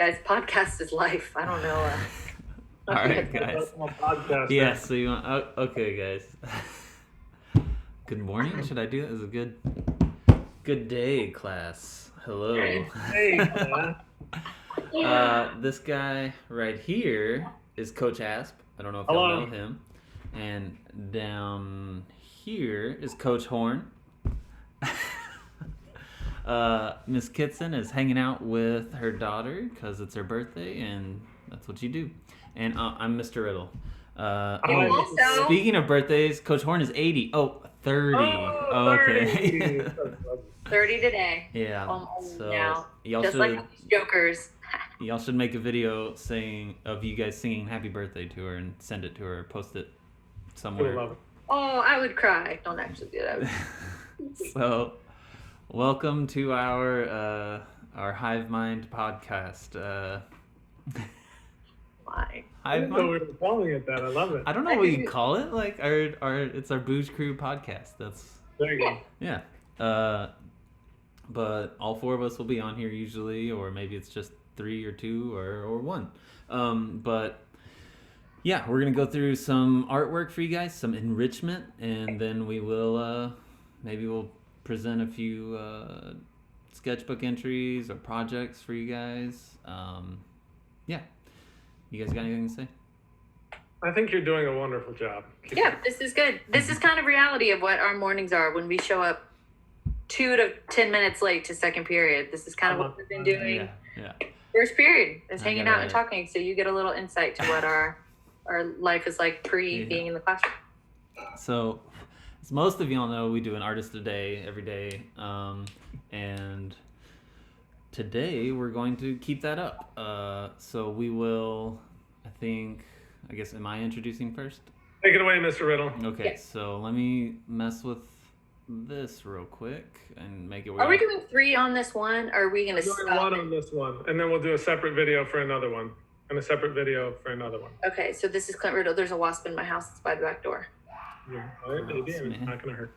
Guys, podcast is life. I don't know. All right, guys. Yeah, so you want... okay, guys. Good morning. Should I do it? Is it good? Good day, class. Hello. Hey, class. This guy right here is Coach Asp. I don't know if Hello. y'all know him. And down here is Coach Horn. Miss Kitson is hanging out with her daughter because it's her birthday, and that's what you do. And I'm Mr. Riddle. Also, Speaking of birthdays, Coach Horn is 80. Oh, 30. Oh, okay. 30 today. Yeah. So now. y'all Just should like these jokers. y'all should make a video of you guys singing happy birthday to her and send it to her, post it somewhere. Oh, I would cry. Don't actually do that. So, welcome to our Hive Mind podcast. Why? I didn't know we were calling it that. I love it. I don't know what you call it. Like it's our Bouge Crew podcast. That's There you go. yeah. But all four of us will be on here usually, or maybe it's just 3 or 2 or 1. But yeah, we're gonna go through some artwork for you guys, some enrichment, and then we will maybe we'll present a few sketchbook entries or projects for you guys. Yeah. You guys got anything to say? I think you're doing a wonderful job. Yeah, this is good. This is kind of reality of what our mornings are when we show up 2 to 10 minutes late to second period. This is kind of what we've been doing. Yeah. First period is hanging out and gotta- talking, so you get a little insight to what our life is like being in the classroom. So, as most of y'all know, we do an artist a day every day, and today we're going to keep that up. So we will, I guess, am I introducing first? Take it away, Mr. Riddle. Okay, Yes. so let me mess with this real quick and make it Are we doing 3 on this one, or are we going to We're doing stop? 1 on this one, and then we'll do a separate video for another one, and a separate video for another one. Okay, so this is Clint Riddle. There's a wasp in my house. It's by the back door. Yeah. All right, baby, and it's man. not gonna hurt.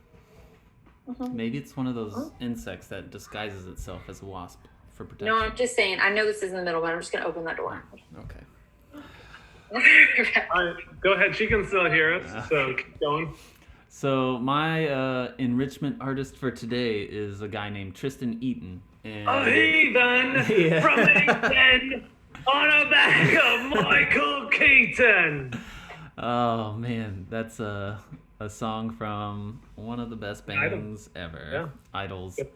Maybe it's one of those insects that disguises itself as a wasp for protection. No, I'm just saying. I know this is in the middle, but I'm just going to open that door. Okay. All right, go ahead. She can still hear us, so keep going. So my enrichment artist for today is a guy named Tristan Eaton. And A heathen Yeah. from England on a back of Michael Keaton. Oh man, that's a song from one of the best bands ever, Yeah. Idols. Yep.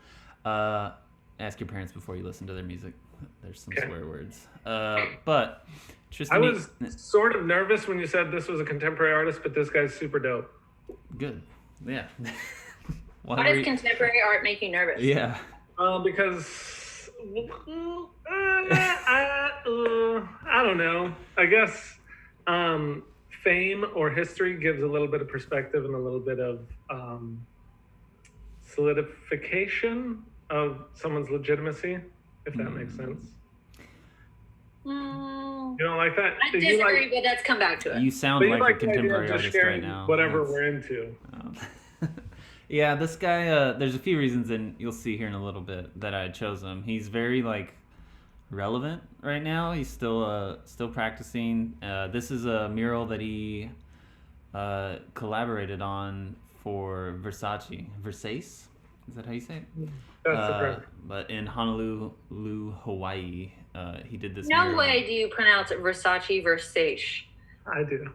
Ask your parents before you listen to their music. There's some Okay. swear words. But Tristan I was Eaton, sort of nervous when you said this was a contemporary artist, but this guy's super dope. good. Yeah. Why does contemporary art make you nervous? Yeah. Because I don't know. I guess fame or history gives a little bit of perspective and a little bit of solidification of someone's legitimacy, if that makes sense. Mm, You don't like that? I You disagree, but let's come back to it. You sound but you like like a the idea of contemporary just artist sharing right now. whatever That's- we're into. Yeah, this guy, there's a few reasons, and you'll see here in a little bit, that I chose him. He's very, relevant right now. He's still practicing. This is a mural that he collaborated on for Versace. Versace? Is that how you say it? That's correct. But in Honolulu, Hawaii, he did this No mural. way do you pronounce it Versace Versace. I do.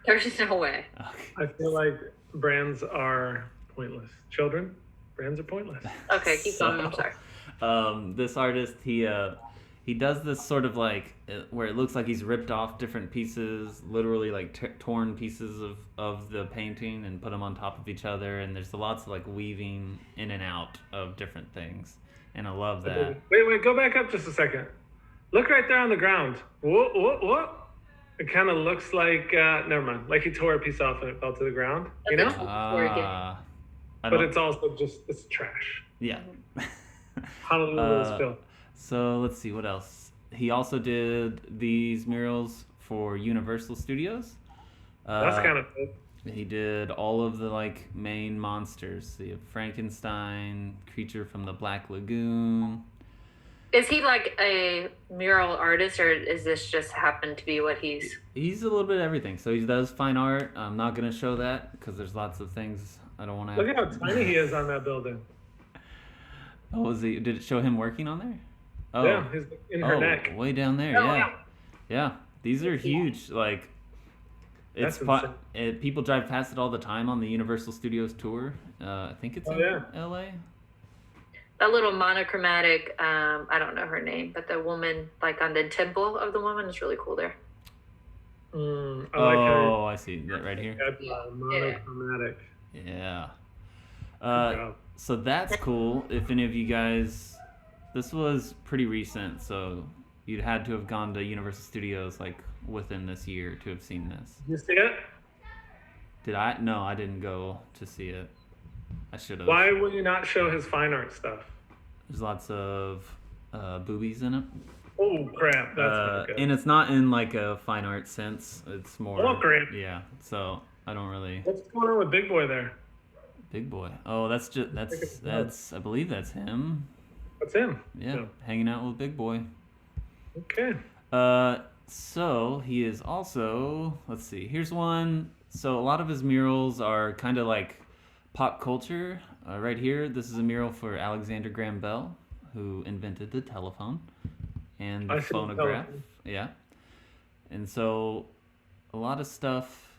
There's no way. Okay. I feel like brands are pointless. Children, brands are pointless. Okay, keep going. I'm sorry. This artist, he does this sort of where it looks like he's ripped off different pieces, literally torn pieces of the painting and put them on top of each other, and there's lots of weaving in and out of different things, and I love that. Wait, go back up just a second. Look right there on the ground. What? It kind of looks like, never mind, like he tore a piece off and it fell to the ground, you know? But it's also it's trash. Yeah. Honolulu is Phil. So let's see what else. He also did these murals for Universal Studios. That's kind of cool. He did all of the main monsters. So you have Frankenstein, Creature from the Black Lagoon, Is he like a mural artist, or is this just happened to be what he's? He's a little bit of everything. So he does fine art. I'm not gonna show that because there's lots of things I don't want to. Look at how tiny he is on that building. Oh, was he? Did it show him working on there? Oh, Yeah, he's in her neck. Way down there. Oh, yeah. Yeah. These are huge. Like, it's people drive past it all the time on the Universal Studios tour. I think it's in LA. That little monochromatic, I don't know her name, but the woman, like on the temple of the woman, is really cool there. I like her. I see that right here. Monochromatic. Yeah. So that's cool. If any of you guys, this was pretty recent, so you'd had to have gone to Universal Studios like within this year to have seen this. Did you see it? Did I? No, I didn't go to see it. I should have. Why will you not show his fine art stuff? There's lots of boobies in it. Oh crap! That's not good. And it's not in like a fine art sense. It's more. Oh crap! Yeah. So I don't really. What's going on with Big Boy there? Big Boy. Oh, that's I believe that's him. That's him. Yeah, hanging out with Big Boy. Okay. So he is also. Let's see. Here's one. So a lot of his murals are kind of like pop culture. Right here, this is a mural for Alexander Graham Bell, who invented the telephone and the phonograph. Yeah. And so a lot of stuff,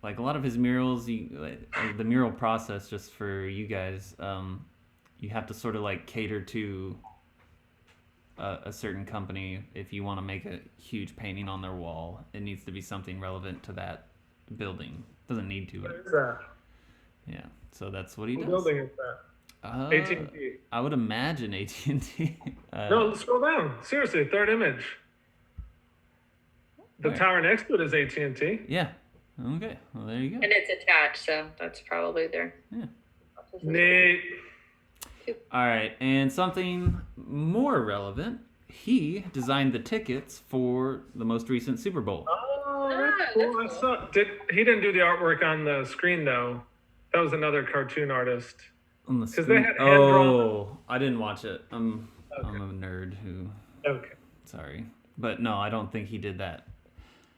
like a lot of his murals, the mural process, just for you guys, you have to sort of like cater to a certain company. If you want to make a huge painting on their wall, it needs to be something relevant to that building. Doesn't need to. What is that? Yeah, so that's what he does. What building is that? AT&T. I would imagine AT&T. No, scroll down. Seriously, third image. The tower next to it is AT&T. Yeah. Okay. Well, there you go. And it's attached, so that's probably there. Yeah. Neat. All right, and something more relevant. He designed the tickets for the most recent Super Bowl. Oh, that's cool. I saw. He didn't do the artwork on the screen though. That was another cartoon artist. On the Because screen? they had hand-drawn. I didn't watch it. I'm a nerd who. Okay. Sorry, but no, I don't think he did that.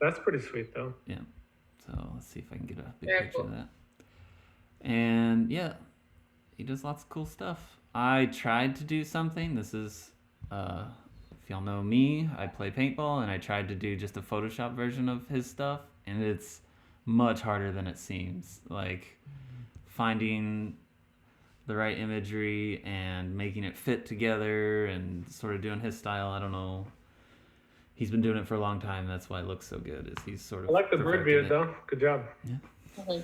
That's pretty sweet though. Yeah. So let's see if I can get a big picture of that. And yeah, he does lots of cool stuff. I tried to do something. This is, if y'all know me, I play paintball, and I tried to do just a Photoshop version of his stuff, and it's much harder than it seems. Like finding the right imagery and making it fit together and sort of doing his style. I don't know. He's been doing it for a long time. That's why it looks so good. Is he's sort of. I like the bird beard though. Good job. Yeah.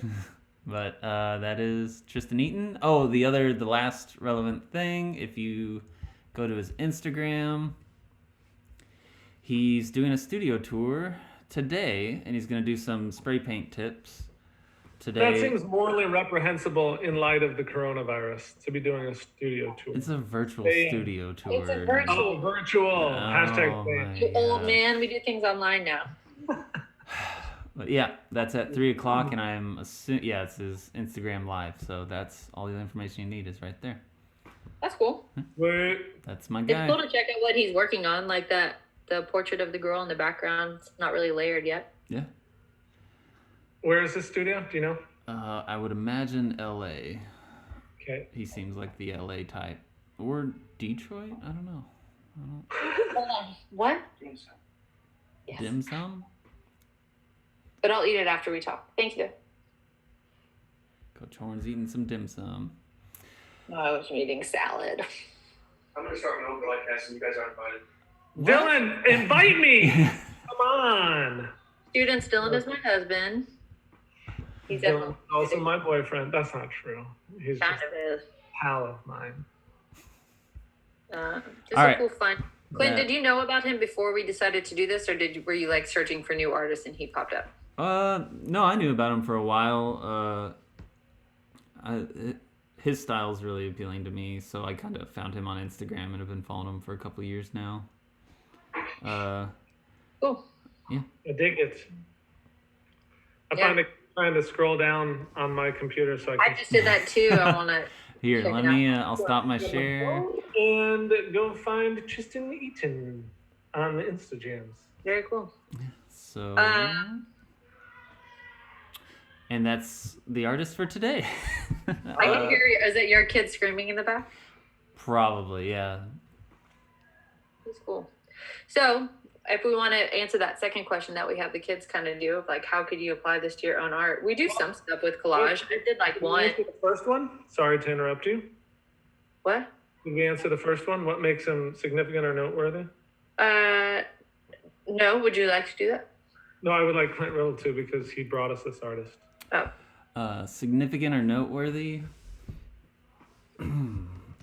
But that is Tristan Eaton. Oh, the last relevant thing, if you go to his Instagram, he's doing a studio tour today, and he's going to do some spray paint tips today. That seems morally reprehensible in light of the coronavirus to be doing a studio tour. It's a virtual studio tour. It's a virtual. Oh, virtual. #. You old man, we do things online now. But yeah, that's at 3:00, and I'm assuming, it's his Instagram live, so that's all the information you need is right there. That's cool. Wait. That's my guy. It's cool to check out what he's working on, like the portrait of the girl in the background. It's not really layered yet. Yeah. Where is this studio? Do you know? I would imagine LA. Okay. He seems like the LA type. Or Detroit? I don't know. Hold on. What? Yes. Dim sum? But I'll eat it after we talk. Thank you. Coach Horn's eating some dim sum. No, I was eating salad. I'm going to start my own podcast and you guys are invited. Dylan, invite me! Come on! Students, Dylan is my husband. He's Dylan's also my boyfriend. That's not true. He's kind just of is. a pal of mine. Just a cool fun. Quinn, did you know about him before we decided to do this, or were you like searching for new artists and he popped up? No, I knew about him for a while. His style is really appealing to me, so I kind of found him on Instagram and have been following him for a couple of years now. Cool. Yeah. I dig it. I find it trying to scroll down on my computer so I just did that too. I want to. Here, Check let it out. me. I'll stop my share. And go find Tristan Eaton on the Instagrams. Very cool. So. And that's the artist for today. I can hear you. Is it your kid screaming in the back? Probably, yeah. That's cool. So, if we want to answer that second question that we have the kids kind of do, like how could you apply this to your own art? We do some stuff with collage. I did like one. Did we answer the first one? Sorry to interrupt you. What? Did we answer the first one? What makes him significant or noteworthy? No. Would you like to do that? No, I would like Clint Riddle too because he brought us this artist. Oh. Significant or noteworthy?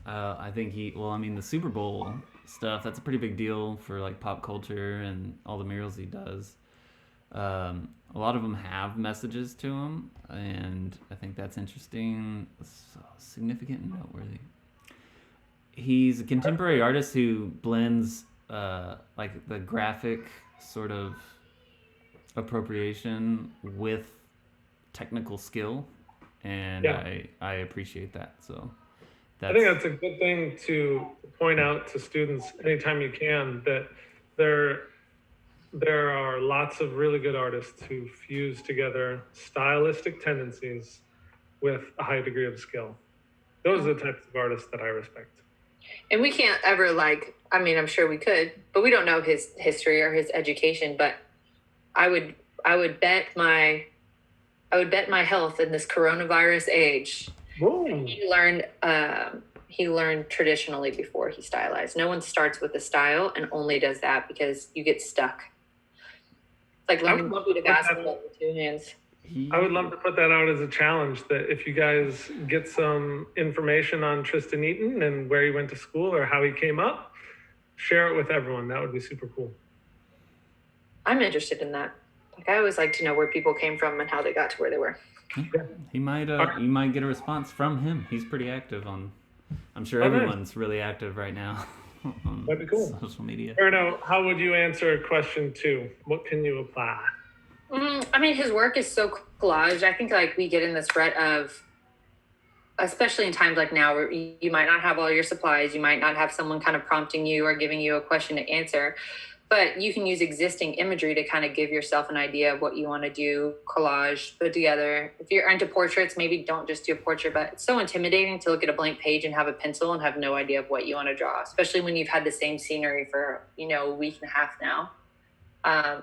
I think the Super Bowl stuff, that's a pretty big deal for like pop culture and all the murals he does. A lot of them have messages to them, and I think that's interesting. So, significant and noteworthy. He's a contemporary artist who blends like the graphic sort of appropriation with technical skill, and I appreciate that. So I think that's a good thing to point out to students anytime you can, that there are lots of really good artists who fuse together stylistic tendencies with a high degree of skill. Those are the types of artists that I respect. And we can't ever I'm sure we could, but we don't know his history or his education. But I would bet my health in this coronavirus age. Whoa. He learned traditionally before he stylized. No one starts with a style and only does that because you get stuck. It's like learning to shoot a basketball with two hands. I would love to put that out as a challenge, that if you guys get some information on Tristan Eaton and where he went to school or how he came up, share it with everyone. That would be super cool. I'm interested in that. Like, I always like to know where people came from and how they got to where they were. You might get a response from him. He's pretty active on. I'm sure everyone's really active right now. On That'd be cool. Social media. Erno, how would you answer question 2? What can you apply? His work is so collage. I think like we get in this rut of, especially in times like now where you might not have all your supplies, you might not have someone kind of prompting you or giving you a question to answer, but you can use existing imagery to kind of give yourself an idea of what you want to do, collage, put together. If you're into portraits, maybe don't just do a portrait, but it's so intimidating to look at a blank page and have a pencil and have no idea of what you want to draw, especially when you've had the same scenery for, a week and a half now.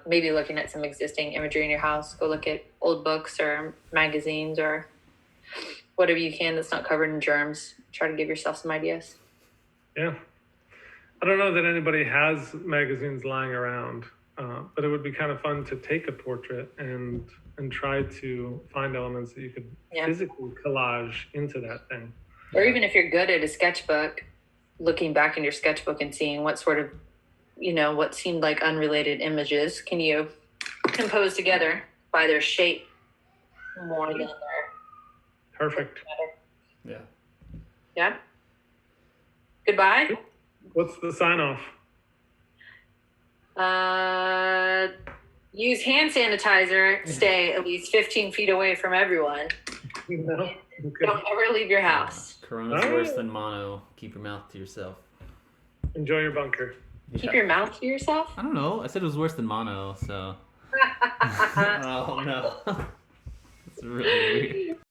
Maybe looking at some existing imagery in your house, go look at old books or magazines or whatever you can that's not covered in germs. Try to give yourself some ideas. Yeah. I don't know that anybody has magazines lying around, but it would be kind of fun to take a portrait and try to find elements that you could physically collage into that thing. Or even if you're good at a sketchbook, looking back in your sketchbook and seeing what sort of, what seemed like unrelated images can you compose together by their shape more than their... Perfect. Yeah. Yeah? Goodbye? What's the sign off? Use hand sanitizer. Stay at least 15 feet away from everyone. No? Okay. Don't ever leave your house. Corona's worse than mono. Keep your mouth to yourself. Enjoy your bunker. Keep your mouth to yourself? I don't know. I said it was worse than mono, so. Oh no. It's really weird.